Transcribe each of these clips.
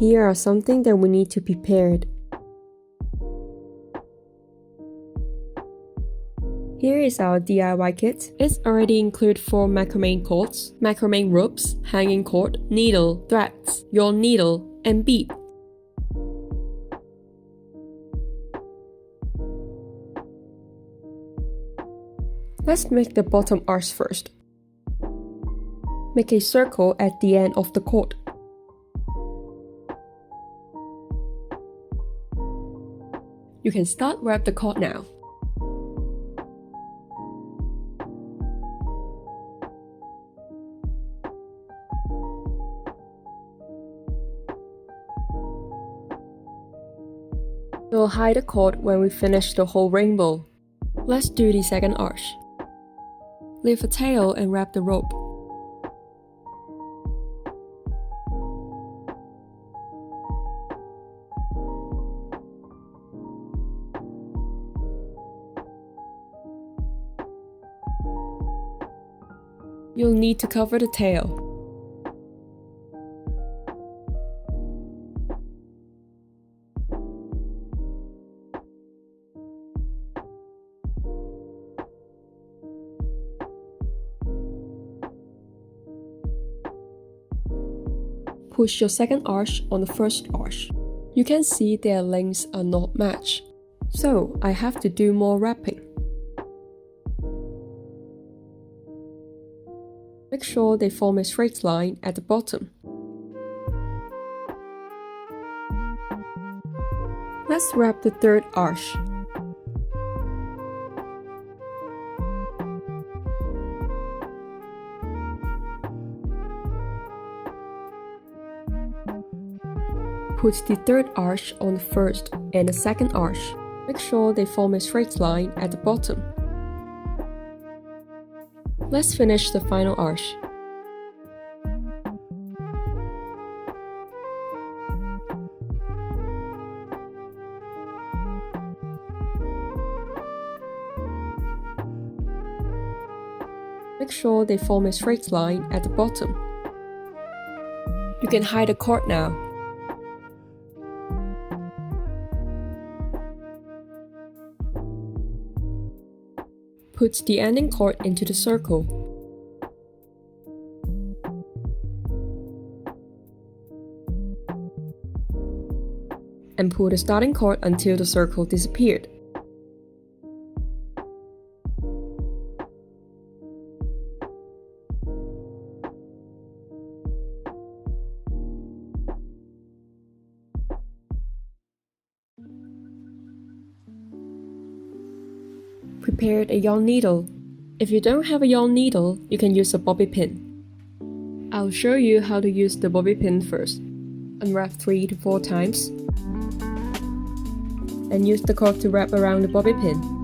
Here are something that we need to prepare. Here is our DIY kit. It already includes 4 macrame cords, macrame ropes, hanging cord, needle, threads, yarn needle, and bead. Let's make the bottom arch first. Make a circle at the end of the cord. You can start wrap the cord now. We'll hide the cord when we finish the whole rainbow. Let's do the second arch. Leave a tail and wrap the rope. You'll need to cover the tail. Push your second arch on the first arch. You can see their lengths are not matched, so I have to do more wrapping. Make sure they form a straight line at the bottom. Let's wrap the third arch. Put the third arch on the first and the second arch. Make sure they form a straight line at the bottom. Let's finish the final arch. Make sure they form a straight line at the bottom. You can hide the cord now. Put the ending cord into the circle. And pull the starting cord until the circle disappeared. Prepared a yarn needle. If you don't have a yarn needle, you can use a bobby pin. I'll show you how to use the bobby pin first. Unwrap 3 to 4 times and use the cord to wrap around the bobby pin.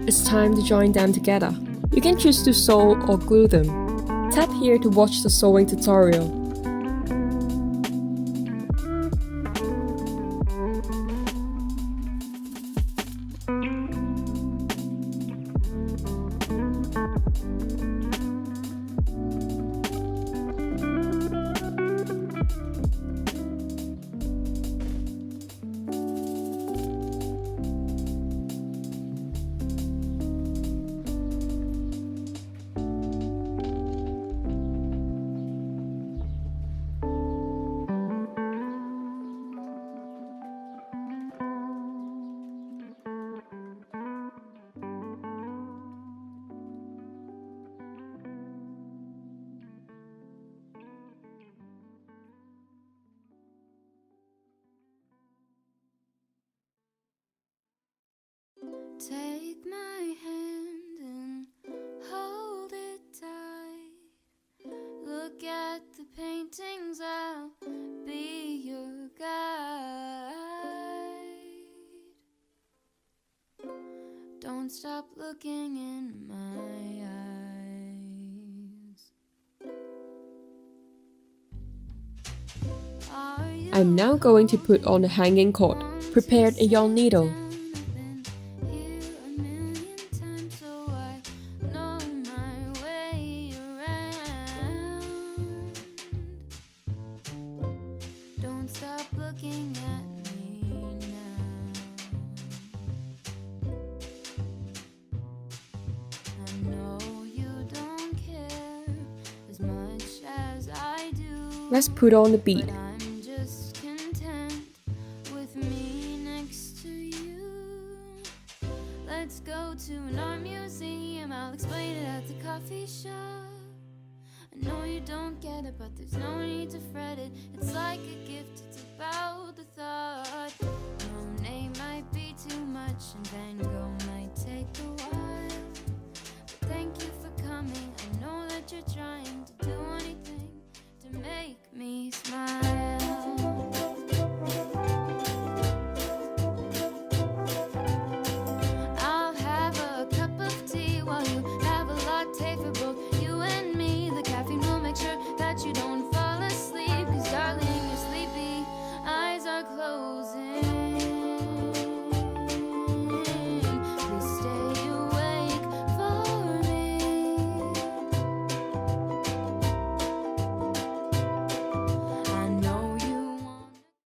It's time to join them together. You can choose to sew or glue them. Tap here to watch the sewing tutorial. Take my hand and hold it tight. Look at the paintings, I'll be your guide. Don't stop looking in my eyes. I'm now going to put on a hanging cord. Prepared a yarn needle. Don't stop looking at me now. I know you don't care as much as I do. Let's put on the bead. But I'm just content with me next to you. Let's go to an art museum, I'll explain it at the coffee shop. I know you don't get it, but there's no need to fret it. It's like a gift.